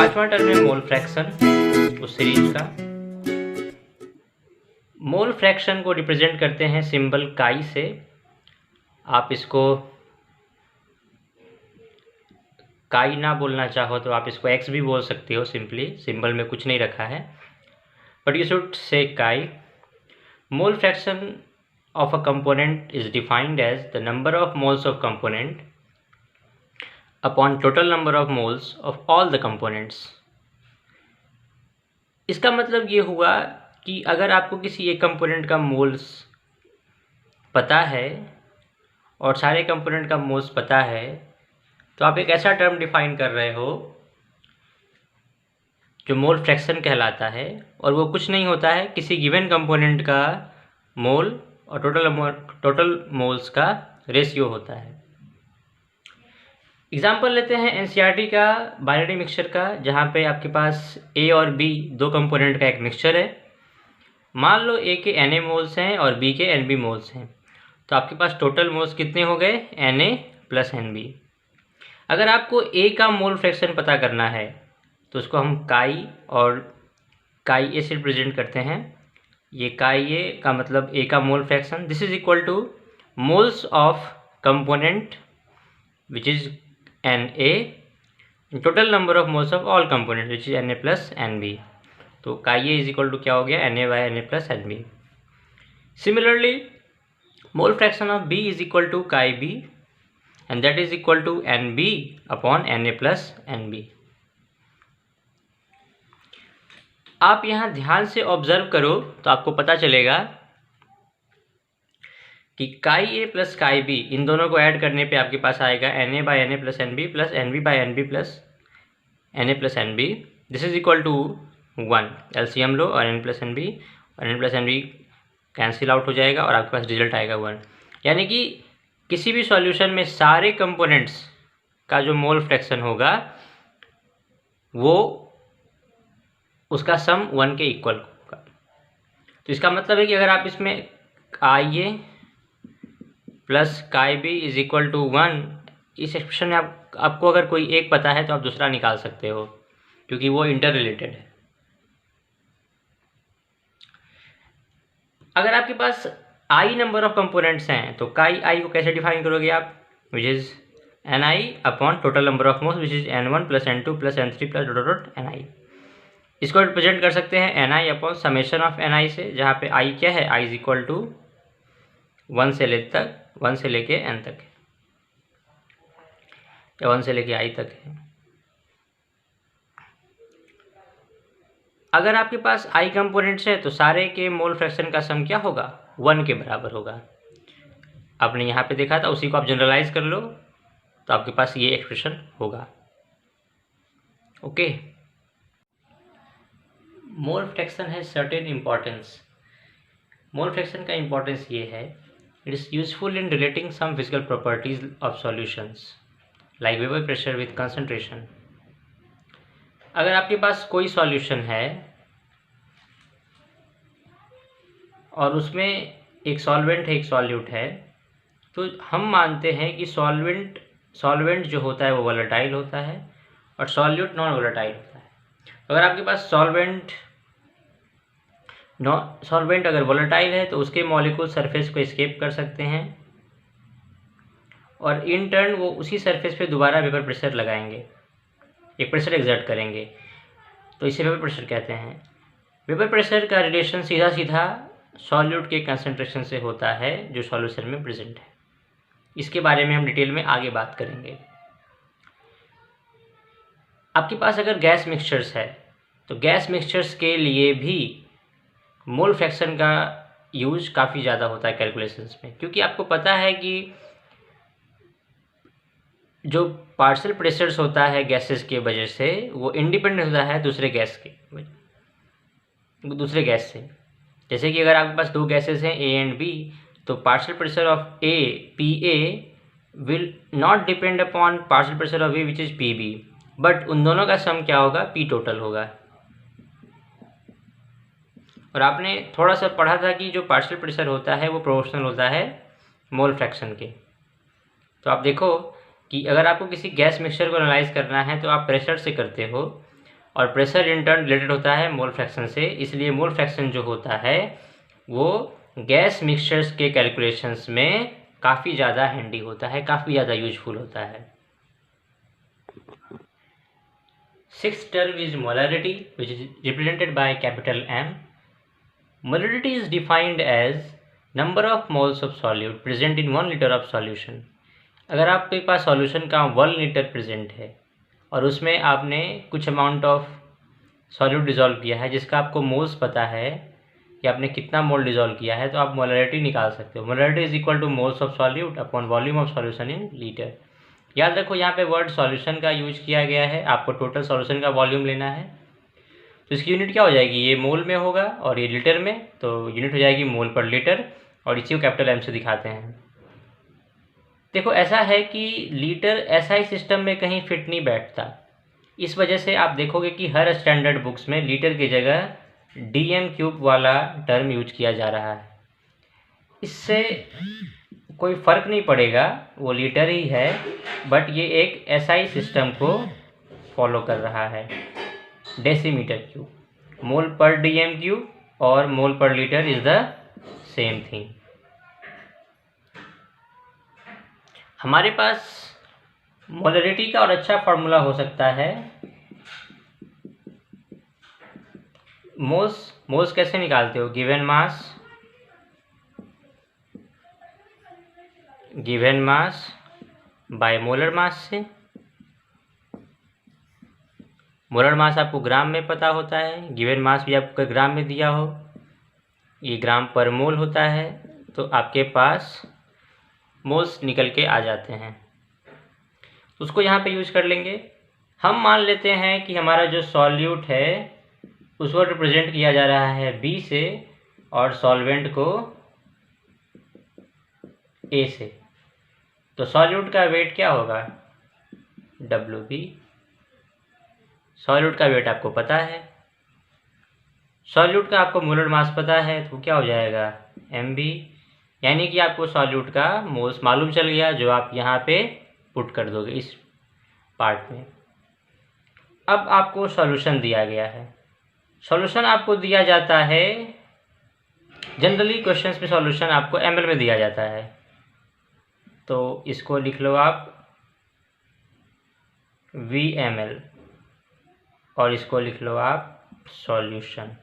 पांचवा टर्म है mole fraction उस सीरीज का। मोल फ्रैक्शन को रिप्रेजेंट करते हैं सिंबल काई से। आप इसको काई ना बोलना चाहो तो आप इसको एक्स भी बोल सकते हो, सिंपली सिंबल में कुछ नहीं रखा है, बट यू शुड से काई। Mole fraction of a component is defined as the number of moles of component upon total number of moles of all the components। इसका मतलब ये हुआ कि अगर आपको किसी एक कंपोनेंट का मोल्स पता है और सारे कंपोनेंट का मोल्स पता है, तो आप एक ऐसा टर्म डिफाइन कर रहे हो जो मोल फ्रैक्शन कहलाता है, और वो कुछ नहीं होता है, किसी गिवन कंपोनेंट का मोल और टोटल मोल्स का रेशियो होता है। एग्जाम्पल लेते हैं एनसीईआरटी का बाइनरी मिक्सचर का, जहाँ पे आपके पास ए और बी दो कंपोनेंट का एक मिक्सचर है। मान लो ए के Na मोल्स हैं और बी के Nb मोल्स हैं, तो आपके पास टोटल मोल्स कितने हो गए, Na प्लस Nb। अगर आपको ए का मोल फ्रैक्शन पता करना है तो उसको हम काई और काई ए से रिप्रेजेंट करते हैं। ये काई ए का मतलब ए का mole fraction, this is equal two moles of component which is Na total number of moles of all component which is Na plus Nb। तो काई ए इज इक्वल टू क्या हो गया, Na by Na plus Nb। Similarly mole fraction of B is equal to chi B and that is equal to Nb upon Na plus Nb। आप यहाँ ध्यान से observe करो तो आपको पता चलेगा कि काई ए प्लस काई बी, इन दोनों को ऐड करने पे आपके पास आएगा Na by Na plus Nb plus Nb by Nb plus Na plus Nb। This is equal to 1। LCM लो और N प्लस Nb और N plus Nb cancel out हो जाएगा और आपके पास रिजल्ट आएगा 1। यानी कि किसी भी सॉल्यूशन में सारे कंपोनेंट्स का जो मोल फ्रैक्शन होगा वो उसका सम 1 के इक्वल होगा। तो इसका मतलब है कि अगर आप इसमें chi A plus chi B is equal to 1, इस एक्सप्रेशन में आपको अगर कोई एक पता है तो आप दूसरा निकाल सकते हो, क्योंकि वो इंटर रिलेटेड है। अगर आपके पास आई नंबर ऑफ कंपोनेंट्स हैं तो काई आई को कैसे डिफाइन करोगे आप, which is Ni upon total number of moles which is N1 plus N2 plus N3 plus dot dot Ni। इसको रिप्रेजेंट कर सकते हैं Ni upon summation of Ni से, जहाँ पे I क्या है, I इज इक्वल टू 1 से लेके N तक है, या 1 से लेके I तक है। अगर आपके पास I कंपोनेंट्स है तो सारे के मोल फ्रैक्शन का सम क्या होगा, 1 के बराबर होगा। आपने यहाँ पे देखा था, उसी को आप जनरलाइज कर लो तो आपके पास ये एक्सप्रेशन होगा। ओके, मोल फ्रैक्शन है सर्टेन इम्पॉर्टेंस। मोल फ्रैक्शन का इम्पॉर्टेंस ये है, it is useful in relating some physical properties of solutions like vapour pressure with concentration. अगर आपके पास कोई सॉल्यूशन है और उसमें एक सॉल्वेंट है एक सॉल्यूट है, तो हम मानते हैं कि सॉल्वेंट जो होता है वो वोलेटाइल होता है और सॉल्यूट नॉन वोलेटाइल होता है। अगर आपके पास सॉल्वेंट अगर वोलेटाइल है तो उसके मॉलिक्यूल सरफेस को एस्केप कर सकते हैं और इन टर्न वो उसी सरफेस पे दोबारा वेपर प्रेशर लगाएंगे, एक प्रेशर एक्सर्ट करेंगे, तो इसे वेपर प्रेशर कहते हैं। वेपर प्रेशर का रिलेशन सीधा सीधा सॉल्यूट के कंसंट्रेशन से होता है जो सॉल्यूशन में प्रेजेंट है। इसके बारे में हम डिटेल में आगे बात करेंगे। आपके पास अगर गैस मिक्सचर्स है तो गैस मिक्सचर्स के लिए भी मोल फ्रैक्शन का यूज काफ़ी ज़्यादा होता है कैलकुलेशंस में, क्योंकि आपको पता है कि जो पार्शियल प्रेशर्स होता है गैसेस के वजह से वो इंडिपेंडेंट होता है दूसरे गैस से। जैसे कि अगर आपके पास दो गैसेस हैं A एंड B, तो partial pressure of A Pa will not depend upon partial pressure of A which is Pb, but उन दोनों का सम क्या होगा, P टोटल होगा। और आपने थोड़ा सा पढ़ा था कि जो पार्शियल प्रेशर होता है वो प्रोपोर्शनल होता है मोल फ्रैक्शन के। तो आप देखो कि अगर आपको किसी गैस मिक्सचर को एनालाइज करना है तो आप प्रेशर से करते हो, और प्रेशर इन टर्न रिलेटेड होता है मोल फ्रैक्शन से, इसलिए मोल फ्रैक्शन जो होता है वो गैस मिक्सचर्स के कैलकुलेशंस में काफ़ी ज़्यादा हैंडी होता है, काफ़ी ज़्यादा यूजफुल होता है। Sixth term is molarity, which is represented by capital M. Molarity is defined as number of moles of solute present in 1 liter of solution. अगर आपके पास सॉल्यूशन का 1 लीटर प्रेजेंट है और उसमें आपने कुछ अमाउंट ऑफ सॉल्यूट डिज़ोल्व किया है जिसका आपको मोल्स पता है कि आपने कितना मोल डिज़ोल्व किया है, तो आप मोलरिटी निकाल सकते हो। Molarity is equal two moles of solute upon volume of solution in litre. याद रखो यहाँ पे वर्ड सॉल्यूशन का यूज किया गया है, आपको टोटल सॉल्यूशन का वॉल्यूम लेना है, तो इसकी यूनिट क्या हो जाएगी, ये मोल में होगा और ये लीटर में, तो यूनिट हो जाएगी मोल पर लीटर, और इसी को कैपिटल एम से दिखाते हैं। देखो ऐसा है कि लीटर एसआई सिस्टम में कहीं फिट नहीं बैठता, इस वजह से आप देखोगे कि हर स्टैंडर्ड बुक्स में लीटर की जगह डीएम क्यूब वाला टर्म यूज किया जा रहा है। इससे कोई फ़र्क नहीं पड़ेगा, वो लीटर ही है, बट ये एक एसआई सिस्टम को फॉलो कर रहा है। डेसीमीटर क्यूब, मोल पर डीएम क्यूब और मोल पर litre is the same thing. हमारे पास मोलरिटी का और अच्छा फार्मूला हो सकता है। मोल्स कैसे निकालते हो, given mass by molar mass से। मोलर मास आपको ग्राम में पता होता है, गिवन मास भी आपको ग्राम में दिया हो, ये ग्राम पर मोल होता है, तो आपके पास मोल्स निकल के आ जाते हैं, उसको यहाँ पे यूज कर लेंगे। हम मान लेते हैं कि हमारा जो सॉल्यूट है उसको रिप्रेजेंट किया जा रहा है बी से और सॉल्वेंट को ए से, तो सॉल्यूट का वेट क्या होगा, WB। सॉल्यूट का वेट आपको पता है, सॉल्यूट का आपको मोलर मास पता है, तो क्या हो जाएगा MB, यानी कि आपको सॉल्यूट का मोल्स मालूम चल गया, जो आप यहाँ पे पुट कर दोगे इस पार्ट में। अब आपको सॉल्यूशन दिया गया है, सॉल्यूशन आपको दिया जाता है, जनरली क्वेश्चंस में सॉल्यूशन आपको ml में दिया जाता है, तो इसको लिख लो आप VML और इसको लिख लो आप सॉल्यूशन।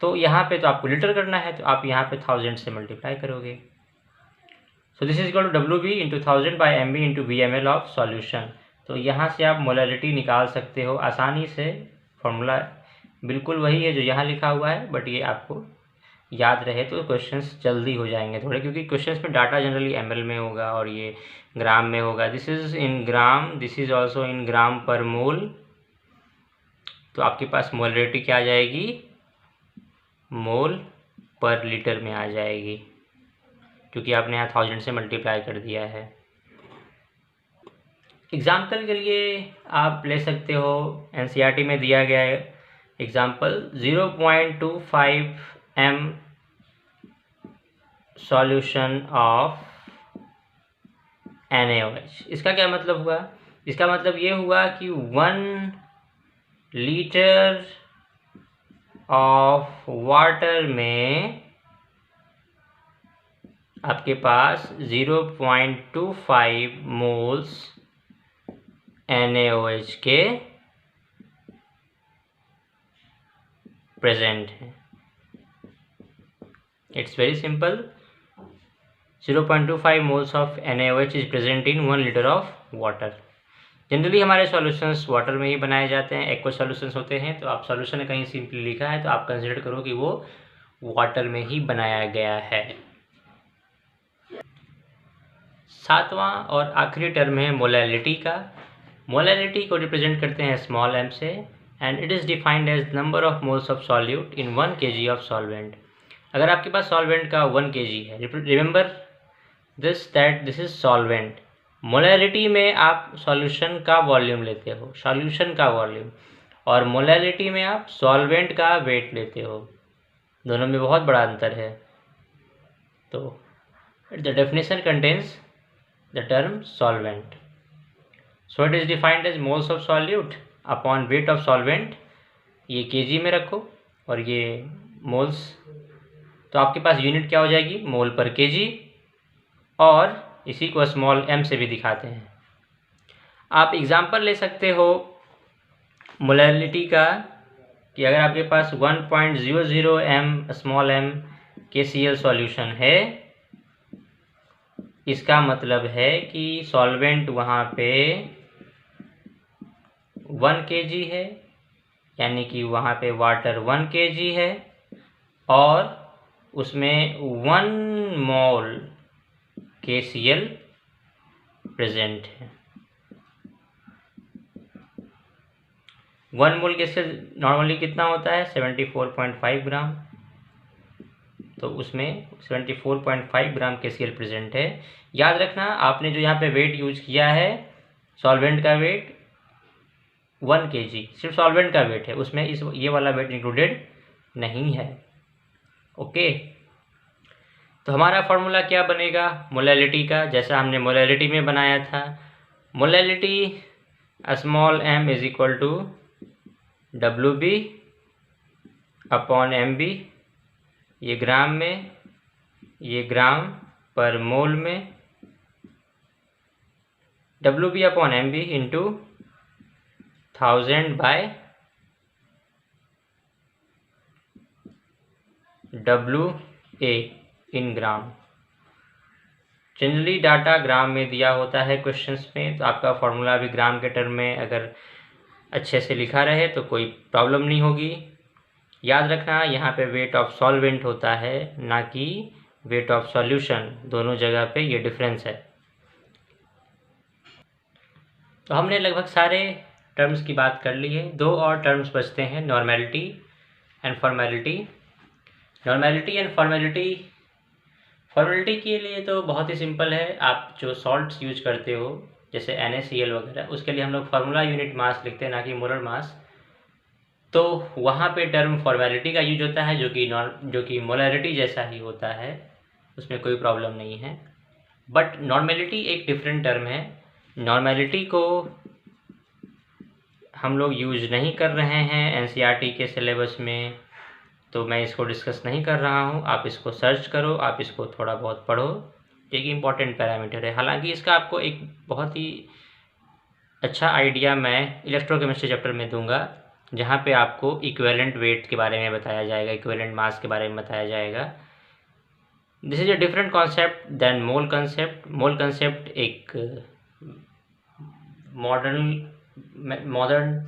तो यहाँ पे तो आपको लीटर करना है, तो आप यहाँ पे 1000 से मल्टीप्लाई करोगे, so this is equal to WB into 1000 by MB into VML of solution. तो यहाँ से आप मोलरिटी निकाल सकते हो आसानी से, फॉर्मूला बिल्कुल वही है जो यहाँ लिखा हुआ है, बट ये आपको याद रहे तो क्वेश्चंस जल्दी हो जाएंगे थोड़े, क्योंकि क्वेश्चंस में डाटा जनरली ml में होगा और ये ग्राम में होगा। This is in gram, this is also in gram per mole, तो आपके पास मोलरिटी क्या आ जाएगी, मोल पर लीटर में आ जाएगी, क्योंकि आपने यहाँ 1000 से मल्टीप्लाई कर दिया है। एग्जाम्पल के लिए आप ले सकते हो, NCERT में दिया गया है example 0.25 m solution of NaOH। इसका क्या मतलब हुआ, इसका मतलब ये हुआ कि 1 लीटर ऑफ वाटर में आपके पास 0.25 मोल्स NaOH के प्रेजेंट हैं। It's very simple, 0.25 moles of NaOH is present in 1 litre of water. Generally हमारे सॉल्यूशंस वाटर में ही बनाए जाते हैं, एक्वा सॉल्यूशंस होते हैं, तो आप सॉल्यूशन कहीं सिंपली लिखा है तो आप कंसिडर करो कि वो वाटर में ही बनाया गया है। 7वां और आखिरी टर्म है मोलैलिटी का। मोलैलिटी को रिप्रेजेंट करते हैं स्मॉल m से, and it is defined as number of moles of solute in 1 kg of solvent. अगर आपके पास सॉल्वेंट का 1 kg है, remember this is solvent. Molality में आप सॉल्यूशन का वॉल्यूम लेते हो, सॉल्यूशन का वॉल्यूम, और मोलैलिटी में आप सॉल्वेंट का वेट लेते हो, दोनों में बहुत बड़ा अंतर है। तो the definition contains the term solvent. So it is defined as moles of solute upon weight of solvent. ये केजी में रखो और ये मोल्स, तो आपके पास यूनिट क्या हो जाएगी, मोल पर केजी, और इसी को स्मॉल m से भी दिखाते हैं। आप एग्जांपल ले सकते हो मोलैलिटी का कि अगर आपके पास 1.00 m small m KCl solution है, इसका मतलब है कि सॉल्वेंट वहाँ पे 1 kg है, यानी कि वहाँ पे वाटर 1 kg है और उसमें 1 मोल KCl प्रेजेंट है। 1 मोल KCl नॉर्मली कितना होता है, 74.5 ग्राम, तो उसमें 74.5 ग्राम KCl प्रेजेंट है। याद रखना आपने जो यहाँ पे वेट यूज किया है, सॉल्वेंट का वेट 1 kg सिर्फ सॉल्वेंट का वेट है, उसमें ये वाला वेट इंक्लूडेड नहीं है। ओके, तो हमारा फॉर्मूला क्या बनेगा मोलैलिटी का, जैसा हमने मोलैलिटी में बनाया था। Molality small m is equal to WB upon MB, ये ग्राम में, ये ग्राम पर मोल में, WB अपॉन MB इंटू 1000 by WA in gram. Generally data gram में दिया होता है क्वेश्चंस में, तो आपका फॉर्मूला भी ग्राम के टर्म में अगर अच्छे से लिखा रहे तो कोई प्रॉब्लम नहीं होगी। याद रखना यहाँ पे वेट ऑफ सॉल्वेंट होता है, ना कि वेट ऑफ सॉल्यूशन, दोनों जगह पे ये डिफरेंस है। तो हमने लगभग सारे टर्म्स की बात कर ली है। 2 और टर्म्स बचते हैं, normality and formality. Normality and formality, formality के लिए तो बहुत ही सिंपल है। आप जो सॉल्ट्स यूज करते हो जैसे NaCl वगैरह, उसके लिए हम लोग फार्मूला यूनिट मास लिखते हैं, ना कि मोलर मास। तो वहाँ पे टर्म फॉर्मेलिटी का यूज होता है, जो कि मोलैरिटी जैसा ही होता है, उसमें कोई प्रॉब्लम नहीं है। बट नॉर्मेलिटी एक डिफरेंट टर्म है। नॉर्मेलिटी को हम लोग यूज नहीं कर रहे हैं NCERT के सिलेबस में, तो मैं इसको डिस्कस नहीं कर रहा हूँ। आप इसको सर्च करो, आप इसको थोड़ा बहुत पढ़ो, एक इम्पॉर्टेंट पैरामीटर है। हालांकि इसका आपको एक बहुत ही अच्छा आइडिया मैं इलेक्ट्रोकेमिस्ट्री चैप्टर में दूंगा, जहाँ पे आपको इक्विवेलेंट वेट के बारे में बताया जाएगा, इक्विवेलेंट मास के बारे में बताया जाएगा। This is a different concept than mole concept. Mole concept एक modern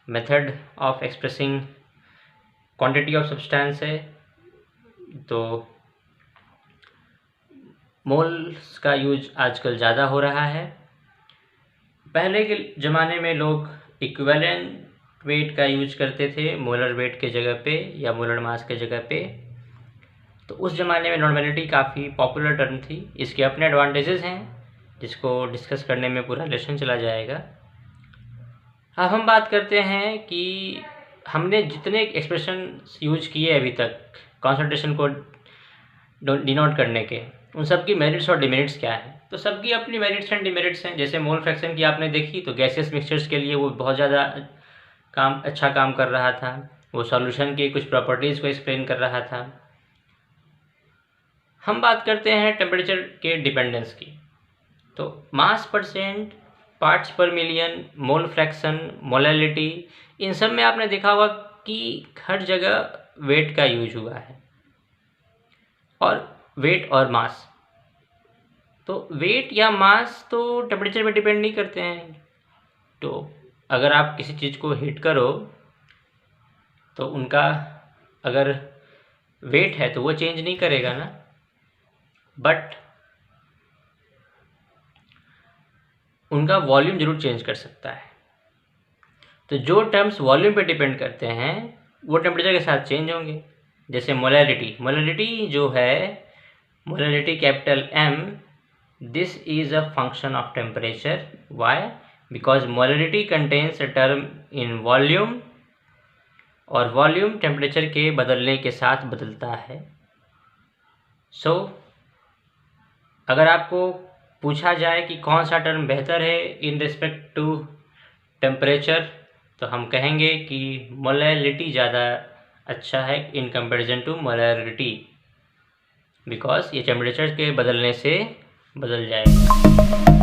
method of expressing quantity of substance है। तो मोल्स का यूज आजकल ज़्यादा हो रहा है। पहले के ज़माने में लोग इक्विवेलेंट वेट का यूज करते थे मोलर वेट के जगह पे या मोलर मास के जगह पे। तो उस ज़माने में नॉर्मेलिटी काफ़ी पॉपुलर टर्म थी। इसके अपने एडवांटेजेस हैं, जिसको डिस्कस करने में पूरा लेसन चला जाएगा। अब हम बात करते हैं कि हमने जितने एक्सप्रेशन यूज किए अभी तक कॉन्सेंट्रेशन को डिनोट करने के, उन सब की मेरिट्स और डिमेरिट्स क्या है। तो सबकी अपनी मेरिट्स एंड डिमेरिट्स हैं। जैसे मोल फ्रैक्शन की आपने देखी, तो गैसियस मिक्सचर्स के लिए वो बहुत ज़्यादा अच्छा काम कर रहा था, वो सॉल्यूशन की कुछ प्रॉपर्टीज़ को एक्सप्लेन कर रहा था। हम बात करते हैं टेम्परेचर के डिपेंडेंस की। तो मास परसेंट, पार्ट्स पर मिलियन, मोल फ्रैक्शन, मोलैलिटी, इन सब में आपने देखा होगा कि हर जगह वेट का यूज हुआ है। और वेट और मास, तो वेट या मास तो टेम्परेचर पे डिपेंड नहीं करते हैं। तो अगर आप किसी चीज़ को हीट करो तो उनका अगर वेट है तो वो चेंज नहीं करेगा ना, बट उनका वॉल्यूम जरूर चेंज कर सकता है। तो जो टर्म्स वॉल्यूम पे डिपेंड करते हैं वो टेम्परेचर के साथ चेंज होंगे। जैसे मोलैलिटी जो है, molality capital M, this is a function of temperature. Why? Because molality contains a term in volume, और वॉल्यूम टेम्परेचर के बदलने के साथ बदलता है। सो अगर आपको पूछा जाए कि कौन सा टर्म बेहतर है इन रिस्पेक्ट टू टेम्परेचर, तो हम कहेंगे कि मोलैलिटी ज़्यादा अच्छा है in comparison to molarity, because ये टेम्परेचर के बदलने से बदल जाएगा।